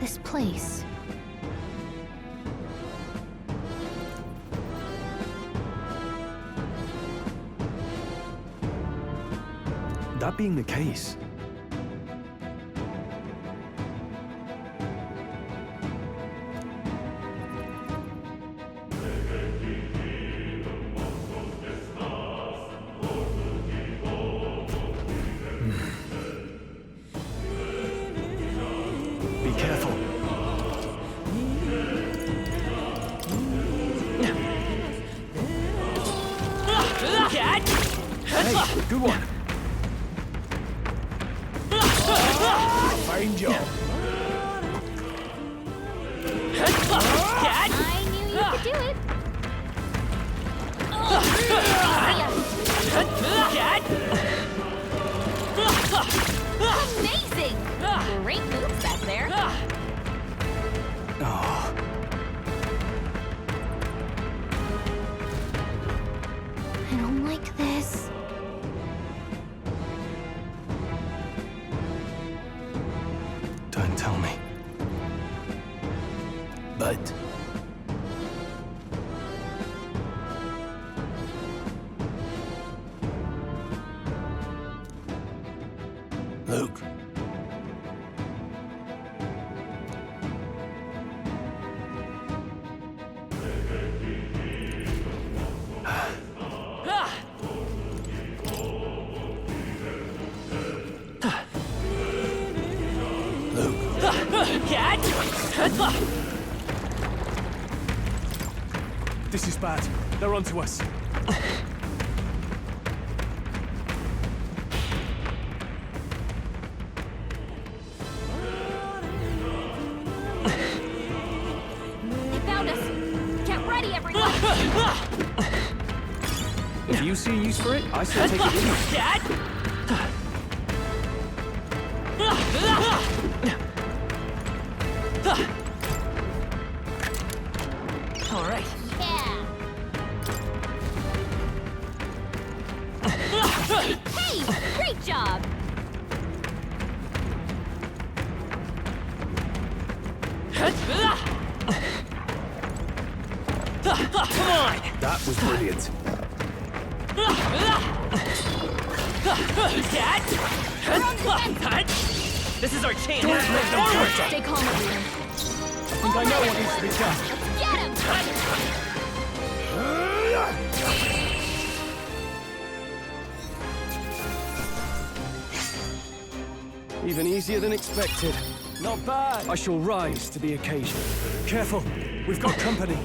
this place? That being the case, be careful. Hey, good one. Fine job. I knew you could do it. Amazing! Great moves back there. Oh, I don't like this. don't tell me. But Luke. This is bad. They're onto us. They found us. Get ready, everyone. If you see use for it, I say take it with you. All right. Yeah. Hey, great job. Come on! That was brilliant. This is our chance. Stay calm, everyone. I think I know what needs to be done. Get him! Even easier than expected. Not bad. I shall rise to the occasion. Careful, we've got company.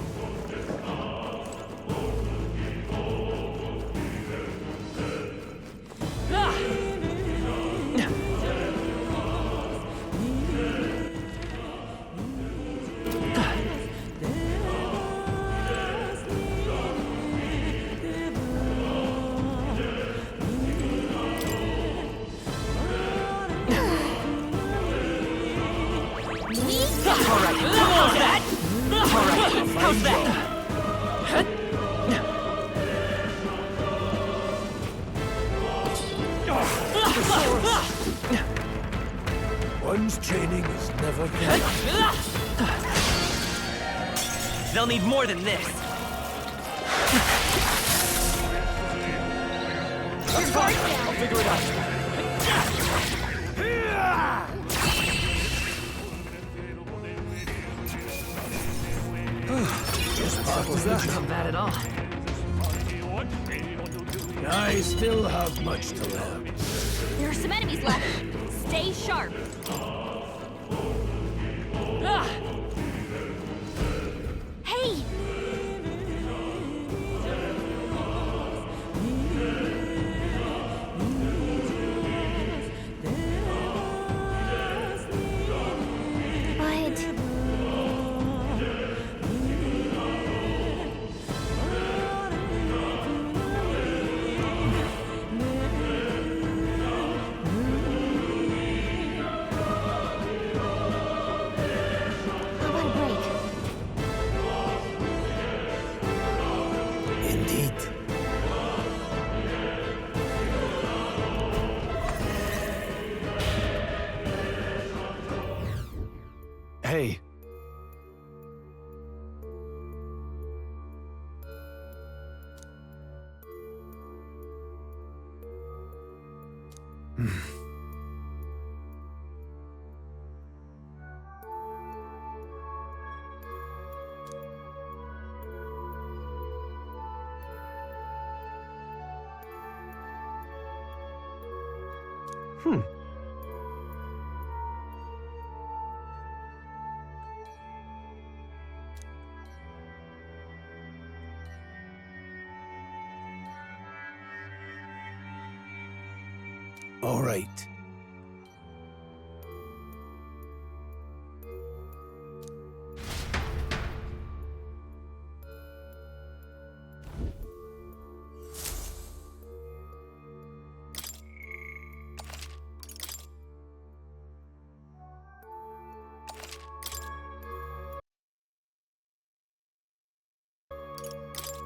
How's that? One's training is never good. They'll need more than this. That's fine. I'll figure it out. Not bad at all. I still have much to learn. There are some enemies left. Stay sharp. Hey! But... Hey. All right.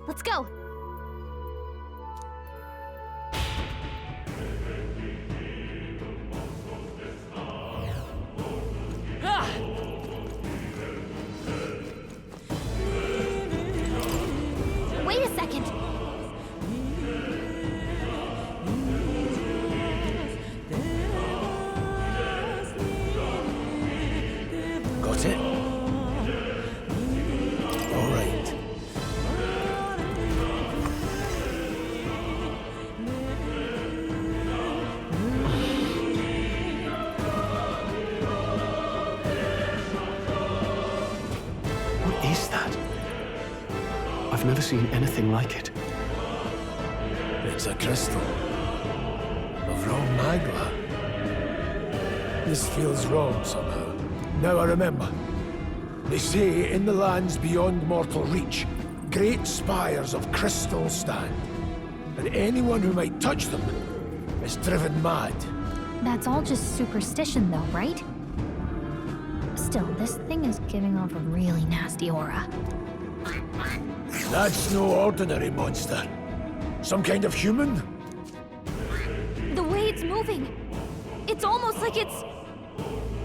Let's go. Ah! Wait a second. Got it? All right. What is that? I've never seen anything like it. It's a crystal. Of raw magma. This feels wrong somehow. Now I remember. They say in the lands beyond mortal reach, great spires of crystal stand. And anyone who might touch them is driven mad. That's all just superstition, though, right? Still, this thing is giving off a really nasty aura. That's no ordinary monster. Some kind of human? The way it's moving, it's almost like it's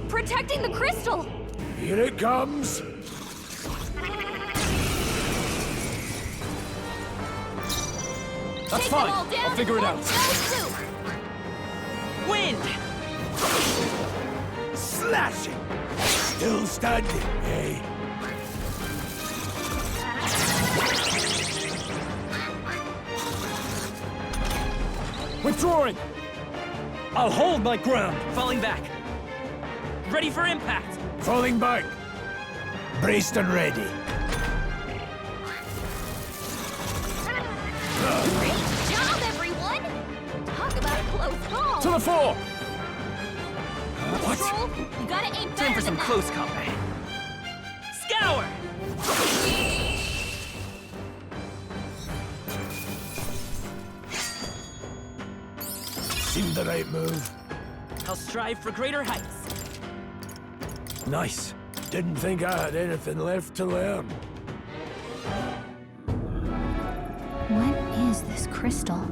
protecting the crystal. Here it comes. That's Take fine. them all down I'll figure it in out. one fell swoop. Wind! Slashing. Still standing, eh? Withdrawing! I'll hold my ground! Falling back. Ready for impact! Falling back. Braced and ready. Great job, everyone! Talk about a close call. To the fore! Troll, you gotta aim Time better for some than close combat. Scour! Seemed the right move. I'll strive for greater heights. Nice. Didn't think I had anything left to learn. What is this crystal?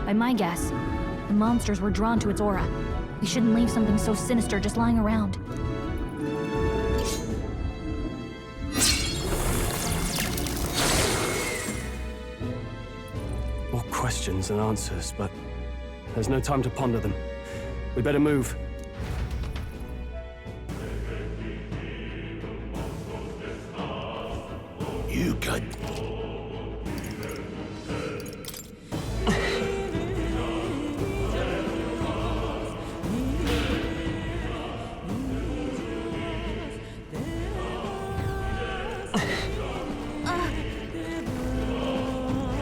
By my guess, the monsters were drawn to its aura. We shouldn't leave something so sinister just lying around. More questions than answers, but there's no time to ponder them. We better move. You can.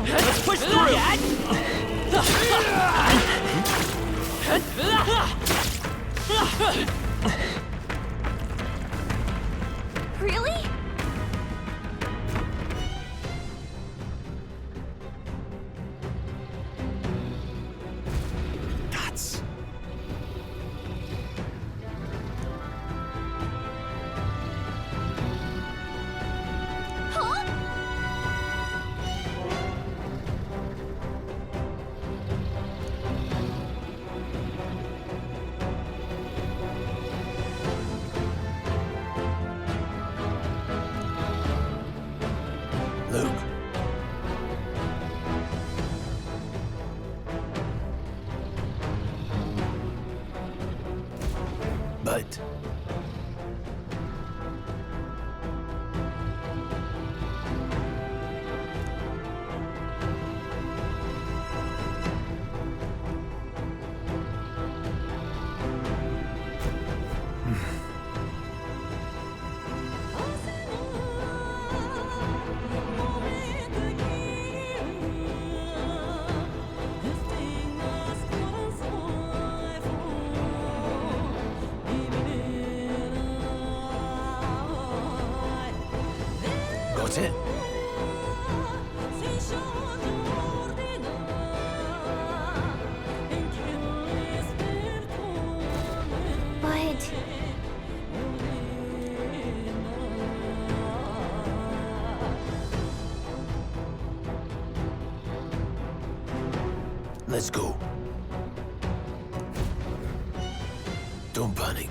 Let's push through! Really? That's... Huh? Right. Got it? But... Let's go. Don't panic.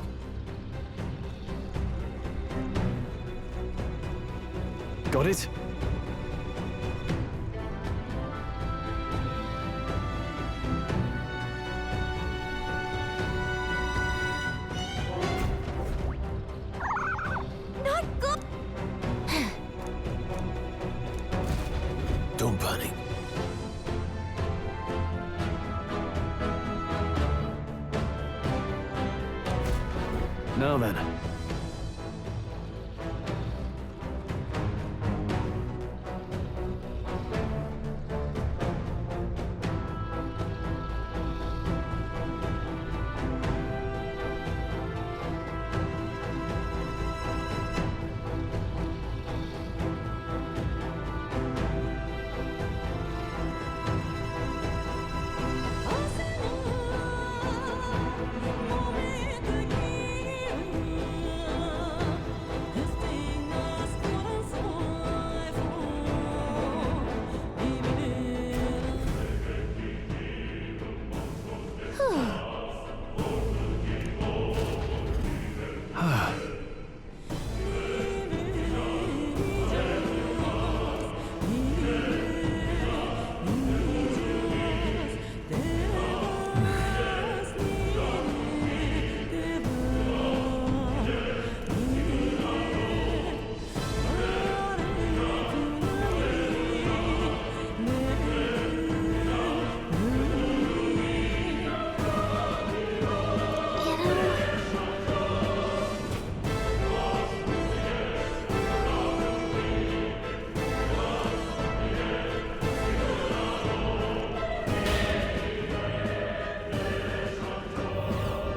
Got it? Not good! Don't panic. Now then.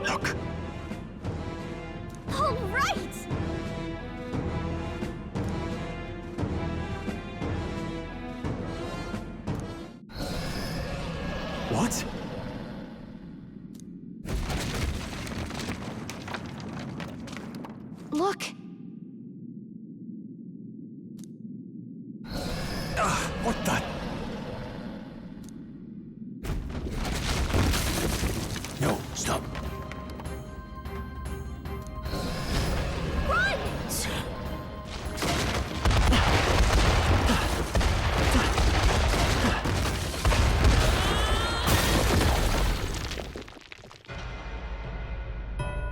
Look. All right! What? Look! What the? No, stop. Run!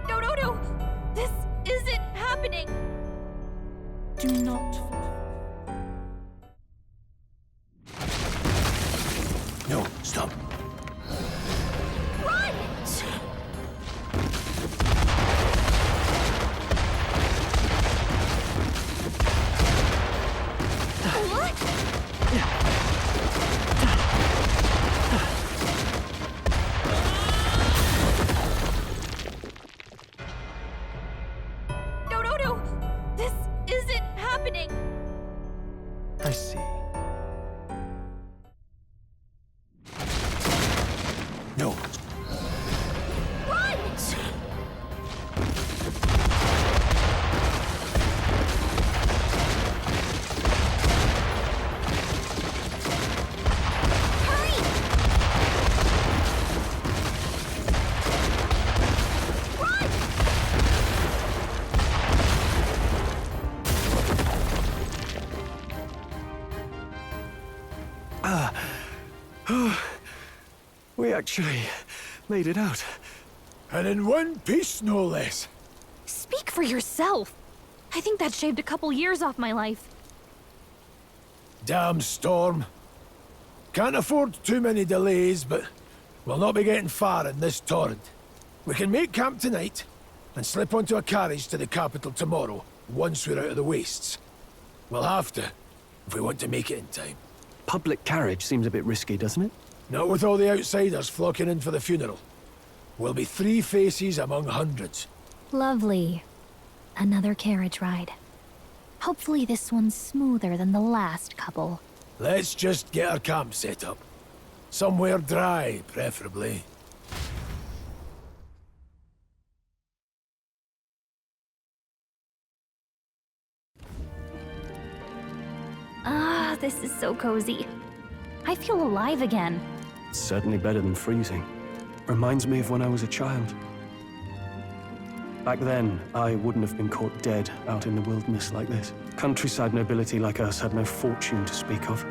No, no, no! This isn't happening! Do not. No, stop. Run! What? No, no, no! This isn't happening! I see. No. Run! Hurry! Run! We actually made it out. And in one piece, no less. Speak for yourself. I think that shaved a couple years off my life. Damn storm. Can't afford too many delays, but we'll not be getting far in this torrent. We can make camp tonight, and slip onto a carriage to the capital tomorrow, once we're out of the wastes. We'll have to, if we want to make it in time. Public carriage seems a bit risky, doesn't it? Not with all the outsiders flocking in for the funeral. We'll be 3 faces among hundreds. Lovely. Another carriage ride. Hopefully this one's smoother than the last couple. Let's just get our camp set up. Somewhere dry, preferably. Ah, this is so cozy. I feel alive again. It's certainly better than freezing. Reminds me of when I was a child. Back then, I wouldn't have been caught dead out in the wilderness like this. Countryside nobility like us had no fortune to speak of.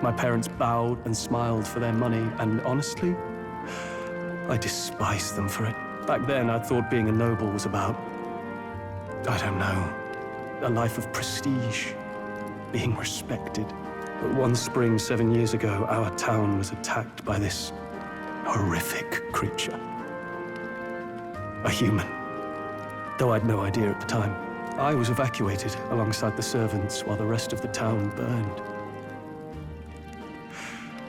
My parents bowed and smiled for their money, and honestly, I despised them for it. Back then, I thought being a noble was about, I don't know, a life of prestige, being respected. But one spring 7 years ago, our town was attacked by this horrific creature. A human. Though I'd no idea at the time. I was evacuated alongside the servants while the rest of the town burned.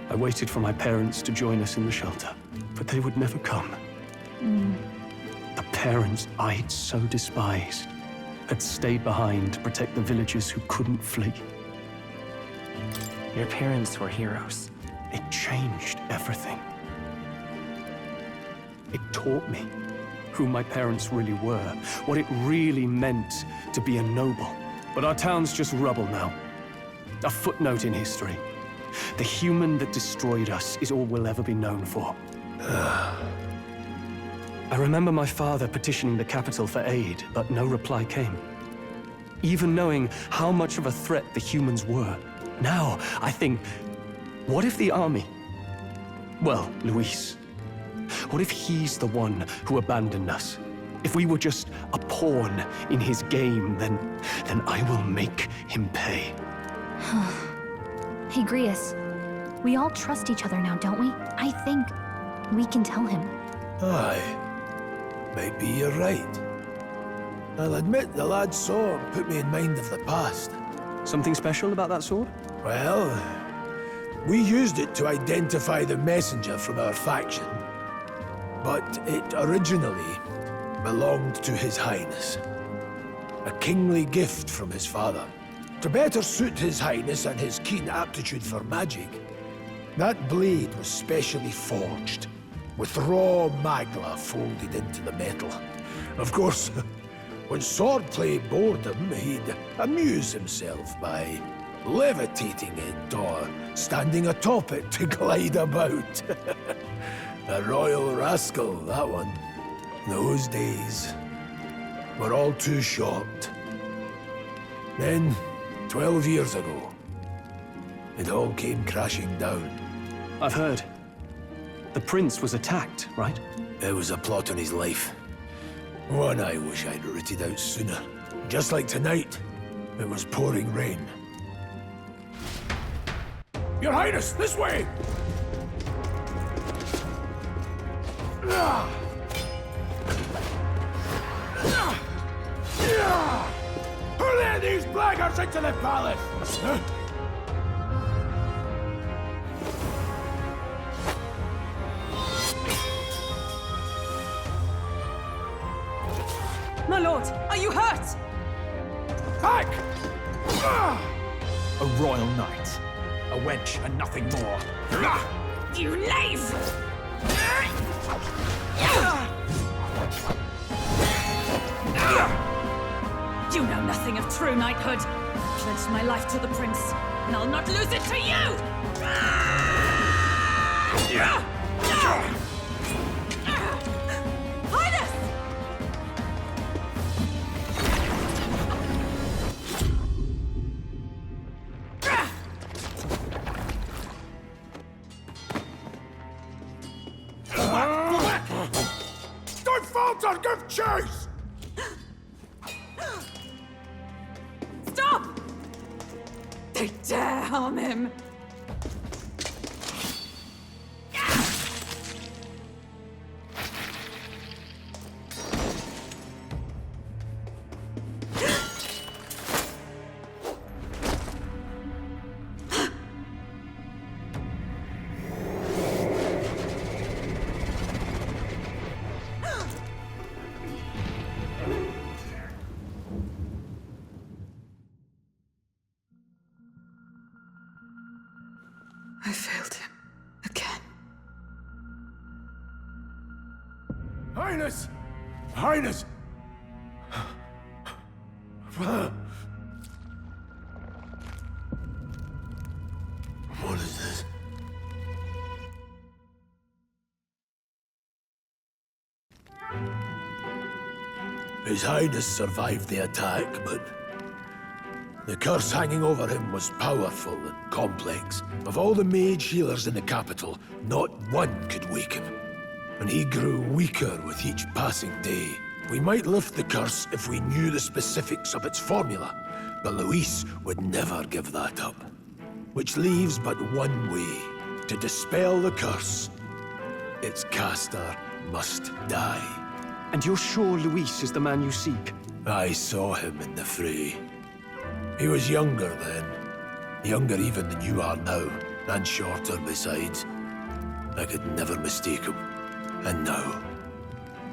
I waited for my parents to join us in the shelter, but they would never come. The parents I'd so despised had stayed behind to protect the villagers who couldn't flee. Your parents were heroes. It changed everything. It taught me who my parents really were, what it really meant to be a noble. But our town's just rubble now. A footnote in history. The human that destroyed us is all we'll ever be known for. I remember my father petitioning the capital for aid, but no reply came. Even knowing how much of a threat the humans were. Now, I think, what if the army? Well, Luis. What if he's the one who abandoned us? If we were just a pawn in his game, then I will make him pay. Hey, Grius. We all trust each other now, don't we? I think we can tell him. Aye. Maybe you're right. I'll admit the lad's sword put me in mind of the past. Something special about that sword? Well, we used it to identify the messenger from our faction. But it originally belonged to His Highness. A kingly gift from his father. To better suit His Highness and his keen aptitude for magic, that blade was specially forged, with raw magla folded into the metal. Of course, when swordplay bored him, he'd amuse himself by levitating it or standing atop it to glide about. A royal rascal, that one. Those days were all too short. Then, 12 years ago, it all came crashing down. I've heard. The prince was attacked, right? It was a plot on his life. One I wish I'd rooted out sooner. Just like tonight, it was pouring rain. Your Highness, this way! Who let these blackguards into the palace? My lord, are you hurt? Back! A royal knight. A wench and nothing more. You knave! You know nothing of true knighthood. I pledged my life to the prince, and I'll not lose it to you! Highness! Don't falter! Give chase! They dare harm him! I failed him. Again. Highness! Highness! What is this? His Highness survived the attack, but the curse hanging over him was powerful and complex. Of all the mage healers in the capital, not one could wake him. And he grew weaker with each passing day. We might lift the curse if we knew the specifics of its formula, but Luis would never give that up. Which leaves but one way to dispel the curse. Its caster must die. And you're sure Luis is the man you seek? I saw him in the fray. He was younger then. Younger even than you are now, and shorter besides. I could never mistake him. And now,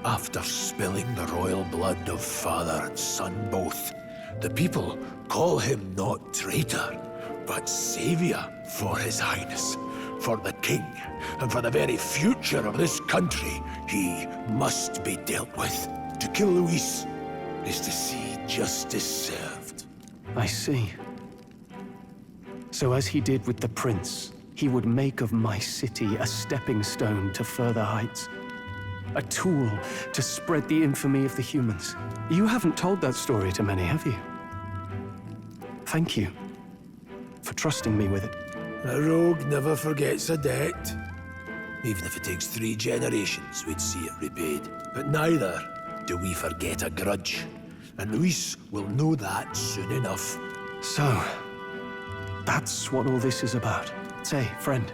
after spilling the royal blood of father and son both, the people call him not traitor, but savior for his highness, for the king, and for the very future of this country. He must be dealt with. To kill Luis is to see justice served. I see. So as he did with the prince, he would make of my city a stepping stone to further heights. A tool to spread the infamy of the humans. You haven't told that story to many, have you? Thank you for trusting me with it. A rogue never forgets a debt. Even if it takes 3 generations, we'd see it repaid. But neither do we forget a grudge. And Luis will know that soon enough. So, that's what all this is about. Say, friend,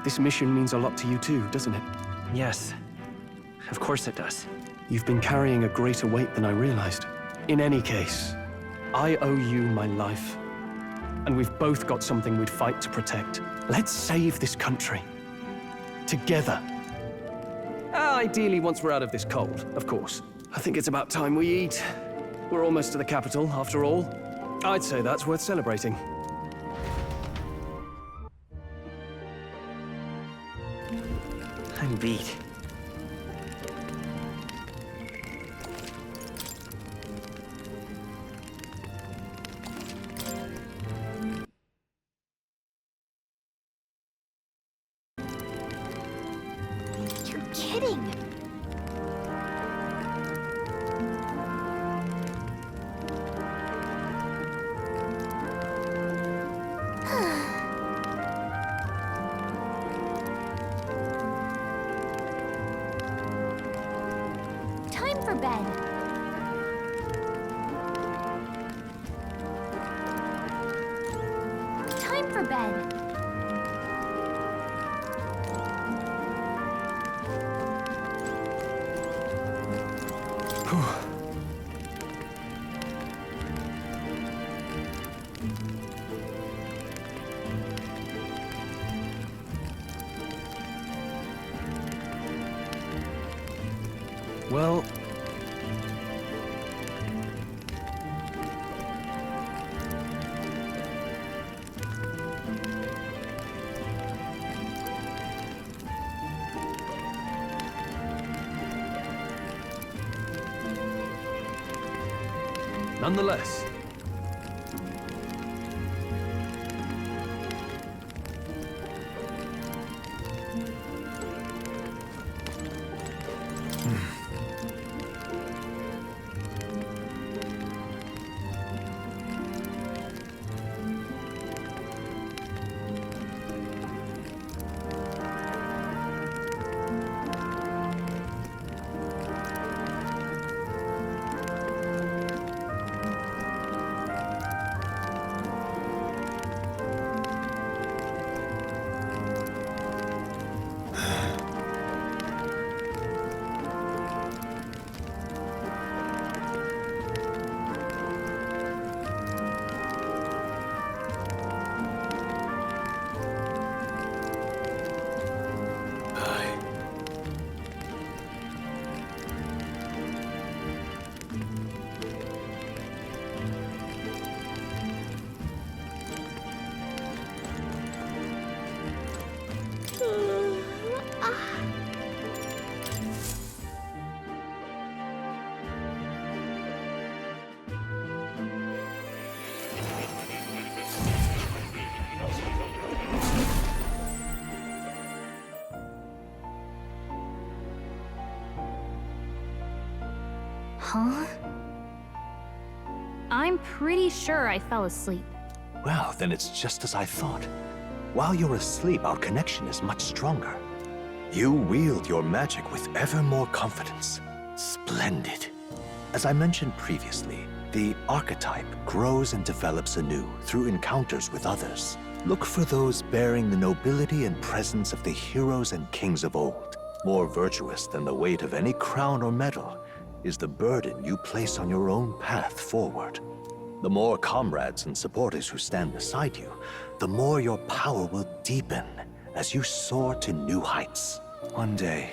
this mission means a lot to you too, doesn't it? Yes. Of course it does. You've been carrying a greater weight than I realized. In any case, I owe you my life. And we've both got something we'd fight to protect. Let's save this country. Together. Ideally, once we're out of this cold, of course. I think it's about time we eat. We're almost to the capital, after all. I'd say that's worth celebrating. I'm beat. You're kidding! Time for bed. Time for bed. Well... nonetheless... Huh? I'm pretty sure I fell asleep. Well, then it's just as I thought. While you're asleep, our connection is much stronger. You wield your magic with ever more confidence. Splendid. As I mentioned previously, the archetype grows and develops anew through encounters with others. Look for those bearing the nobility and presence of the heroes and kings of old. More virtuous than the weight of any crown or medal is the burden you place on your own path forward. The more comrades and supporters who stand beside you, the more your power will deepen as you soar to new heights. One day,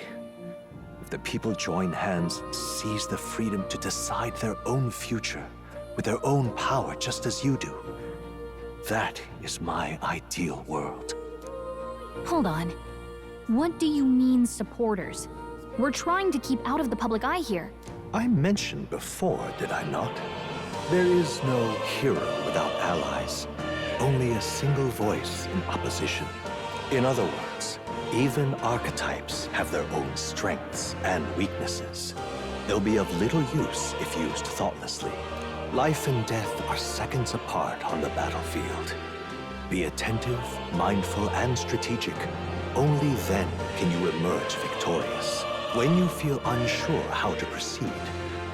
if the people join hands and seize the freedom to decide their own future with their own power just as you do, that is my ideal world. Hold on. What do you mean, supporters? We're trying to keep out of the public eye here. I mentioned before, did I not? There is no hero without allies, only a single voice in opposition. In other words, even archetypes have their own strengths and weaknesses. They'll be of little use if used thoughtlessly. Life and death are seconds apart on the battlefield. Be attentive, mindful, and strategic. Only then can you emerge victorious. When you feel unsure how to proceed,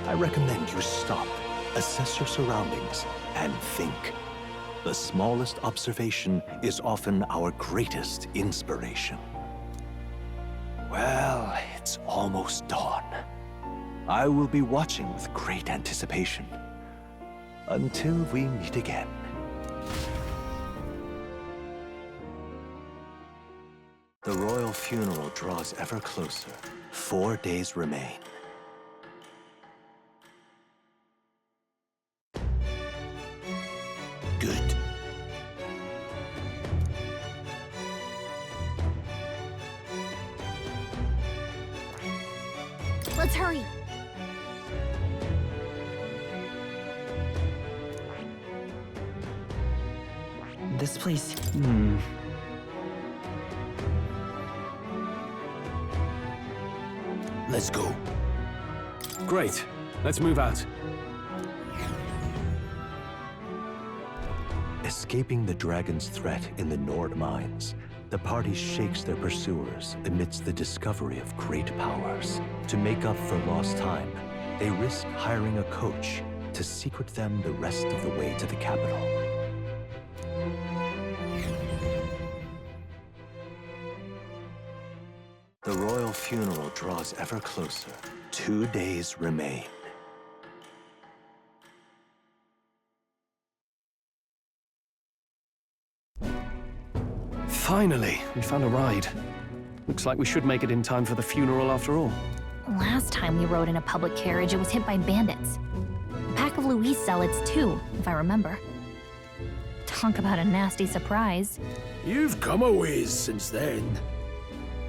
I recommend you stop, assess your surroundings, and think. The smallest observation is often our greatest inspiration. Well, it's almost dawn. I will be watching with great anticipation. Until we meet again. The royal funeral draws ever closer. 4 days remain. Good. Let's hurry. This place. Let's go. Great. Let's move out. Escaping the dragon's threat in the Nord mines, the party shakes their pursuers amidst the discovery of great powers. To make up for lost time, they risk hiring a coach to secret them the rest of the way to the capital. The royal funeral draws ever closer. 2 days remain. Finally, we found a ride. Looks like we should make it in time for the funeral after all. Last time we rode in a public carriage, it was hit by bandits. A pack of Louis zealots, too, if I remember. Talk about a nasty surprise. You've come a ways since then.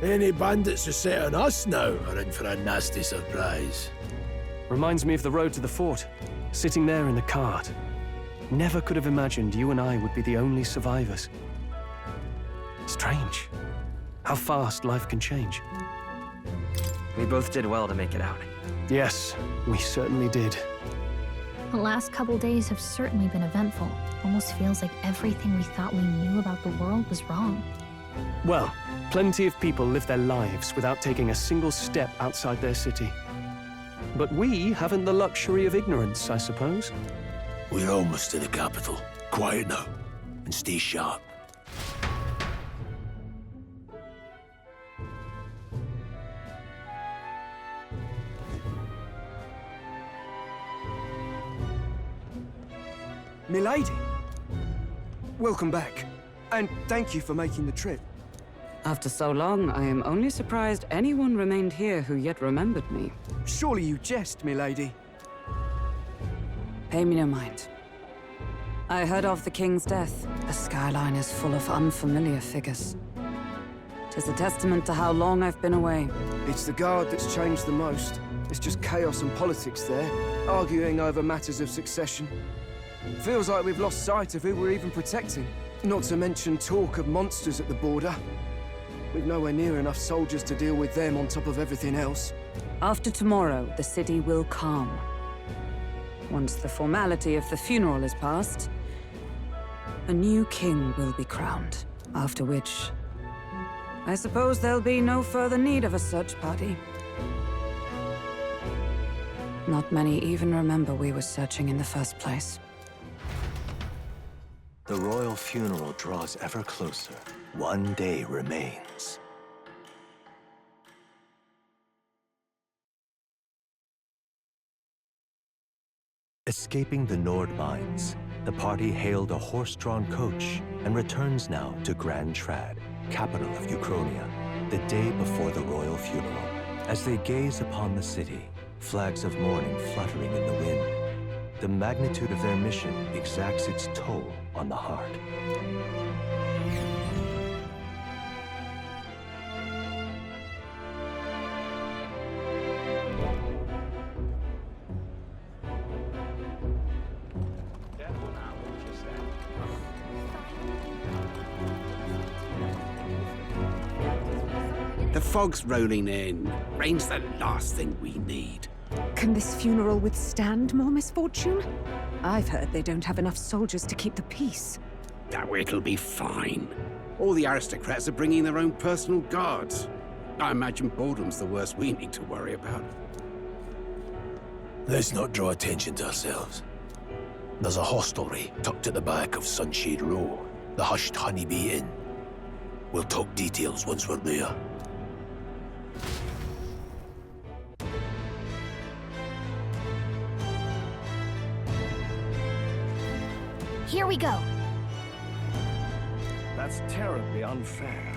Any bandits who set on us now are in for a nasty surprise. Reminds me of the road to the fort, sitting there in the cart. Never could have imagined you and I would be the only survivors. Strange. How fast life can change. We both did well to make it out. Yes, we certainly did. The last couple days have certainly been eventful. Almost feels like everything we thought we knew about the world was wrong. Well, plenty of people live their lives without taking a single step outside their city. But we haven't the luxury of ignorance, I suppose. We're almost to the capital. Quiet now, and stay sharp. Milady, welcome back, and thank you for making the trip. After so long, I am only surprised anyone remained here who yet remembered me. Surely you jest, milady. Pay me no mind. I heard of the king's death. The skyline is full of unfamiliar figures. 'Tis a testament to how long I've been away. It's the guard that's changed the most. It's just chaos and politics there, arguing over matters of succession. Feels like we've lost sight of who we're even protecting. Not to mention talk of monsters at the border. We've nowhere near enough soldiers to deal with them on top of everything else. After tomorrow, the city will calm. Once the formality of the funeral is past, a new king will be crowned, after which I suppose there'll be no further need of a search party. Not many even remember we were searching in the first place. The royal funeral draws ever closer. One day remains. Escaping the Nord mines, the party hailed a horse-drawn coach and returns now to Grand Trad, capital of Uchronia, the day before the royal funeral. As they gaze upon the city, flags of mourning fluttering in the wind, the magnitude of their mission exacts its toll on the heart. The fog's rolling in. Rain's the last thing we need. Can this funeral withstand more misfortune? I've heard they don't have enough soldiers to keep the peace. Oh, it'll be fine. All the aristocrats are bringing their own personal guards. I imagine boredom's the worst we need to worry about. Let's not draw attention to ourselves. There's a hostelry tucked at the back of Sunshade Row, the Hushed Honeybee Inn. We'll talk details once we're there. Here we go. That's terribly unfair.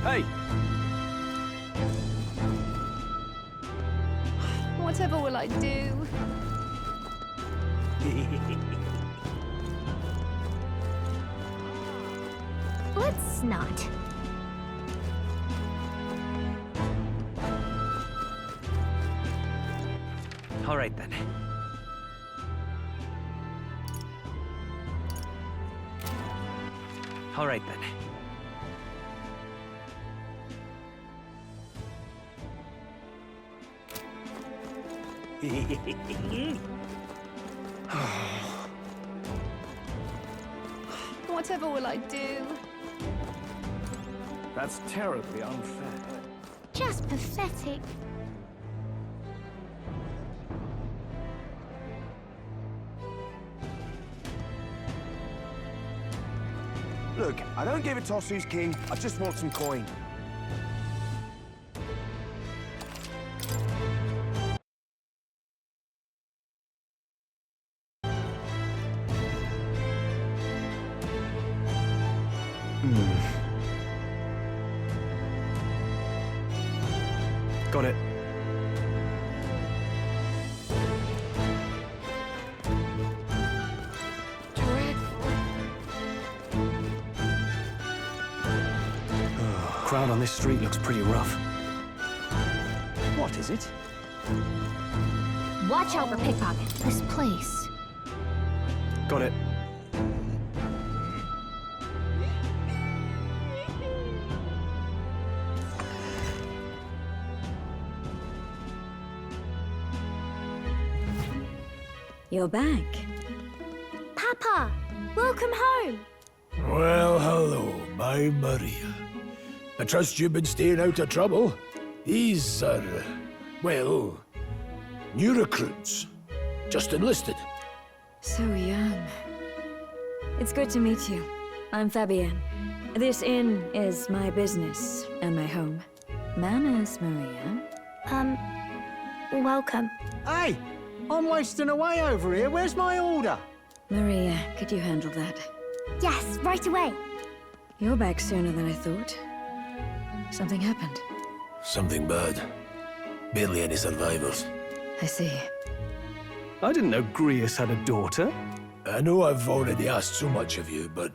Hey! Whatever will I do? Let's not. All right, then. All right, then. Whatever will I do? That's terribly unfair. Just pathetic. Look, I don't give a toss who's king. I just want some coin. Got it. Crowd on this street looks pretty rough. What is it? Watch out for pickpockets. This place. Got it. You're back. Papa, welcome home. Well, hello, my Maria. I trust you've been staying out of trouble. These are, well, new recruits. Just enlisted. So young. It's good to meet you. I'm Fabienne. This inn is my business and my home. Manners, Maria. Welcome. Hey! I'm wasting away over here. Where's my order? Maria, could you handle that? Yes, right away. You're back sooner than I thought. Something happened. Something bad. Barely any survivors. I see. I didn't know Grius had a daughter. I know I've already asked so much of you, but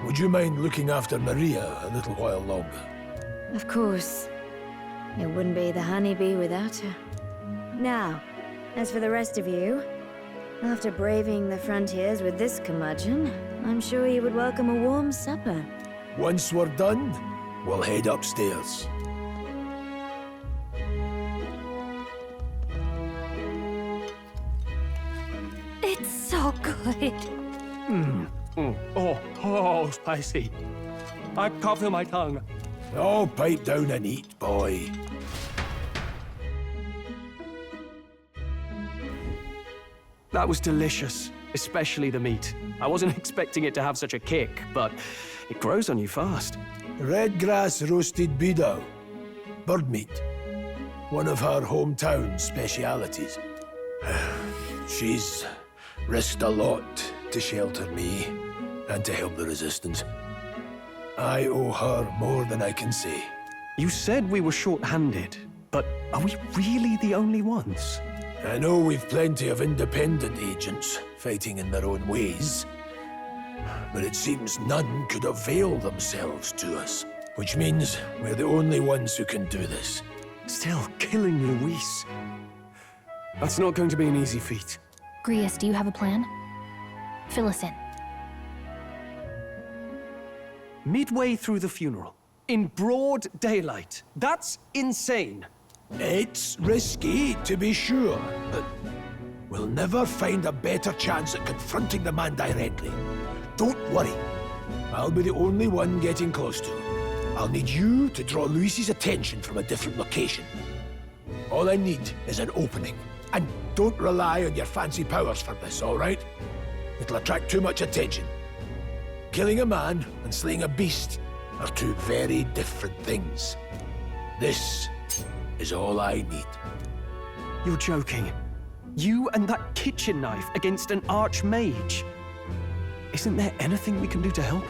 would you mind looking after Maria a little while longer? Of course. It wouldn't be the honeybee without her. Now, as for the rest of you, after braving the frontiers with this curmudgeon, I'm sure you would welcome a warm supper. Once we're done, we'll head upstairs. It's so good. Oh, spicy. I can't feel my tongue. Oh, pipe down and eat, boy. That was delicious, especially the meat. I wasn't expecting it to have such a kick, but it grows on you fast. Red grass roasted beedou. Bird meat. One of her hometown specialities. She's risked a lot to shelter me and to help the Resistance. I owe her more than I can say. You said we were short-handed, but are we really the only ones? I know we've plenty of independent agents fighting in their own ways, but it seems none could avail themselves to us, which means we're the only ones who can do this. Still killing Luis. That's not going to be an easy feat. Grius, do you have a plan? Fill us in. Midway through the funeral, in broad daylight. That's insane. It's risky, to be sure, but we'll never find a better chance at confronting the man directly. Don't worry. I'll be the only one getting close to him. I'll need you to draw Luis's attention from a different location. All I need is an opening. And don't rely on your fancy powers for this, all right? It'll attract too much attention. Killing a man and slaying a beast are two very different things. This is all I need. You're joking. You and that kitchen knife against an archmage. Isn't there anything we can do to help?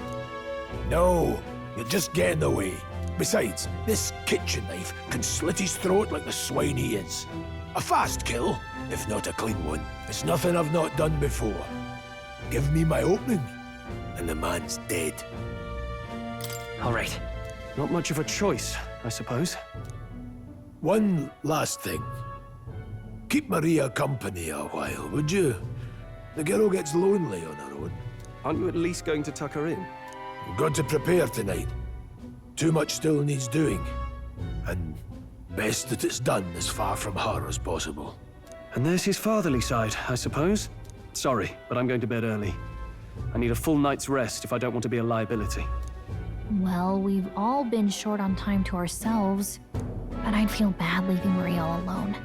No, you'll just get in the way. Besides, this kitchen knife can slit his throat like the swine he is. A fast kill, if not a clean one. It's nothing I've not done before. Give me my opening, and the man's dead. All right. Not much of a choice, I suppose. One last thing. Keep Maria company a while, would you? The girl gets lonely on her own. Aren't you at least going to tuck her in? We've got to prepare tonight. Too much still needs doing. And best that it's done as far from her as possible. And there's his fatherly side, I suppose. Sorry, but I'm going to bed early. I need a full night's rest if I don't want to be a liability. Well, we've all been short on time to ourselves, but I'd feel bad leaving Maria all alone.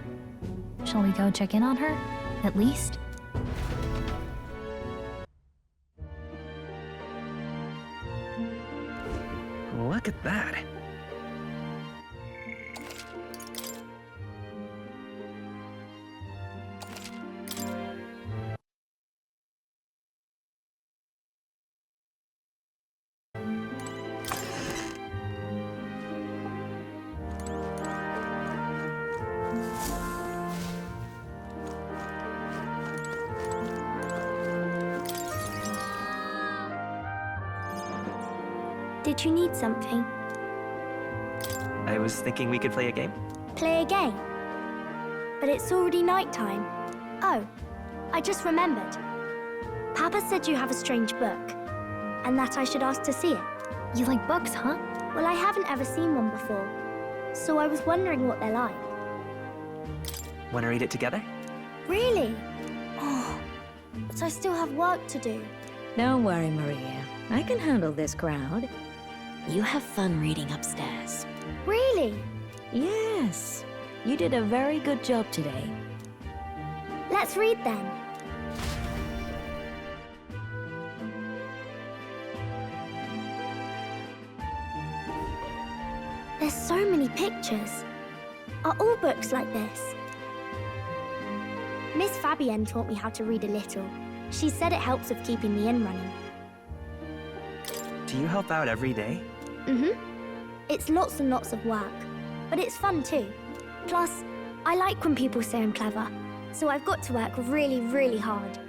Shall we go check in on her, at least? Look at that. Did you need something? I was thinking we could play a game. Play a game? But it's already nighttime. Oh, I just remembered. Papa said you have a strange book, and that I should ask to see it. You like books, huh? Well, I haven't ever seen one before, so I was wondering what they're like. Want to read it together? Really? Oh, but I still have work to do. Don't worry, Maria. I can handle this crowd. You have fun reading upstairs. Really? Yes. You did a very good job today. Let's read then. There's so many pictures. Are all books like this? Miss Fabienne taught me how to read a little. She said it helps with keeping the inn running. Do you help out every day? Mm-hmm. It's lots and lots of work, but it's fun too. Plus, I like when people say I'm clever, so I've got to work really, really hard.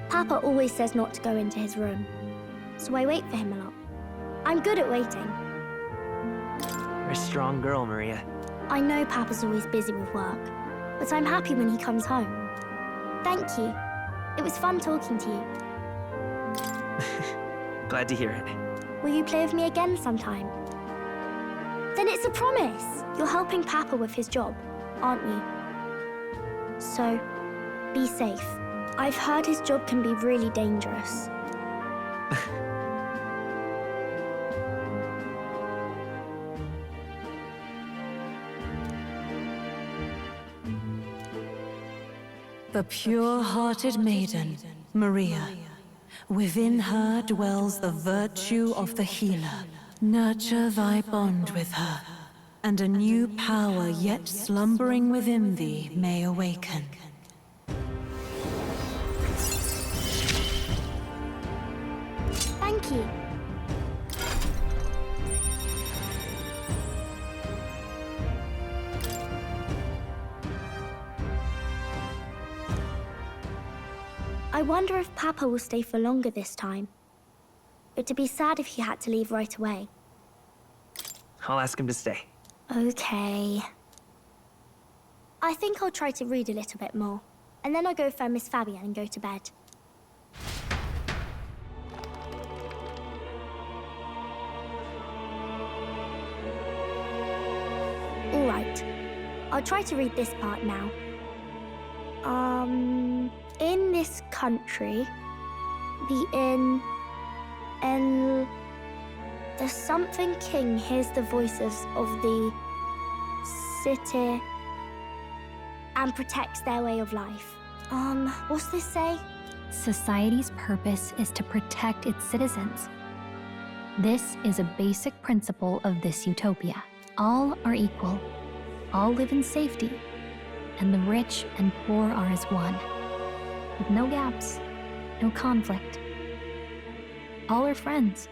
Papa always says not to go into his room, so I wait for him a lot. I'm good at waiting. You're a strong girl, Maria. I know Papa's always busy with work, but I'm happy when he comes home. Thank you. It was fun talking to you. Glad to hear it. Will you play with me again sometime? Then it's a promise. You're helping Papa with his job, aren't you? So, be safe. I've heard his job can be really dangerous. The pure-hearted maiden, Maria. Within her dwells the virtue of the healer. Nurture thy bond with her, and a new power yet slumbering within thee may awaken. Thank you. I wonder if Papa will stay for longer this time. It'd be sad if he had to leave right away. I'll ask him to stay. Okay. I think I'll try to read a little bit more, and then I'll go find Miss Fabian and go to bed. All right. I'll try to read this part now. In this country, the something king hears the voices of the city and protects their way of life. What's this say? Society's purpose is to protect its citizens. This is a basic principle of this utopia. All are equal, all live in safety, and the rich and poor are as one, with no gaps, no conflict. All are friends,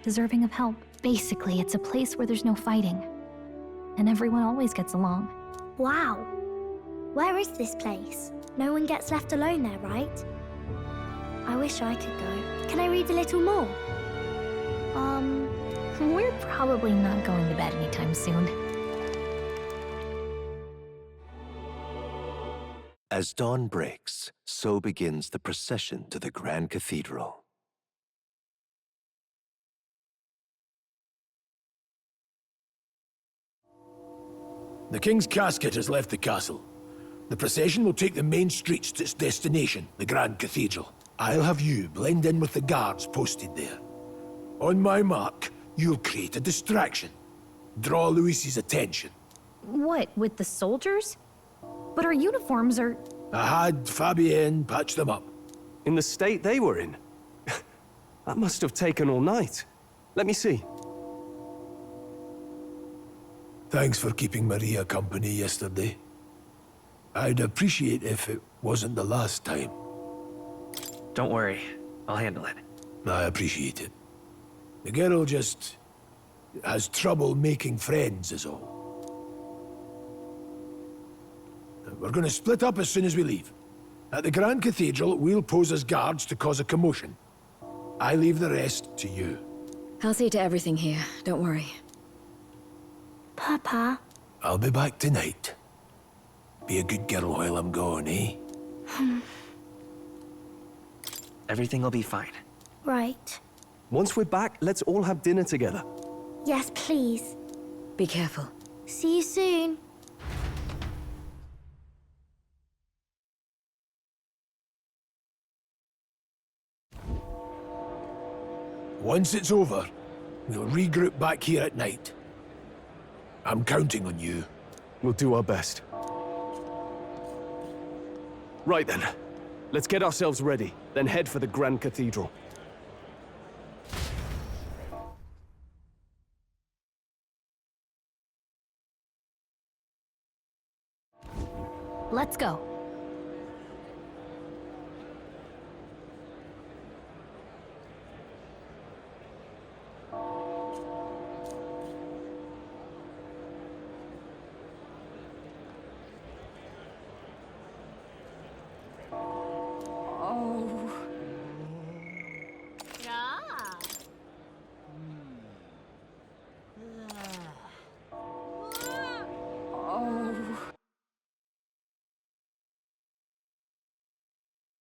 deserving of help. Basically, it's a place where there's no fighting, and everyone always gets along. Wow. Where is this place? No one gets left alone there, right? I wish I could go. Can I read a little more? We're probably not going to bed anytime soon. As dawn breaks, so begins the procession to the Grand Cathedral. The King's casket has left the castle. The procession will take the main streets to its destination, the Grand Cathedral. I'll have you blend in with the guards posted there. On my mark, you'll create a distraction. Draw Luis's attention. What, with the soldiers? But our uniforms are... I had Fabienne patch them up. In the state they were in? That must have taken all night. Let me see. Thanks for keeping Maria company yesterday. I'd appreciate if it wasn't the last time. Don't worry, I'll handle it. I appreciate it. The girl just has trouble making friends is all. We're going to split up as soon as we leave. At the Grand Cathedral, we'll pose as guards to cause a commotion. I leave the rest to you. I'll see to everything here, don't worry. Papa? I'll be back tonight. Be a good girl while I'm gone, eh? Everything will be fine. Right. Once we're back, let's all have dinner together. Yes, please. Be careful. See you soon. Once it's over, we'll regroup back here at night. I'm counting on you. We'll do our best. Right then. Let's get ourselves ready, then head for the Grand Cathedral. Let's go.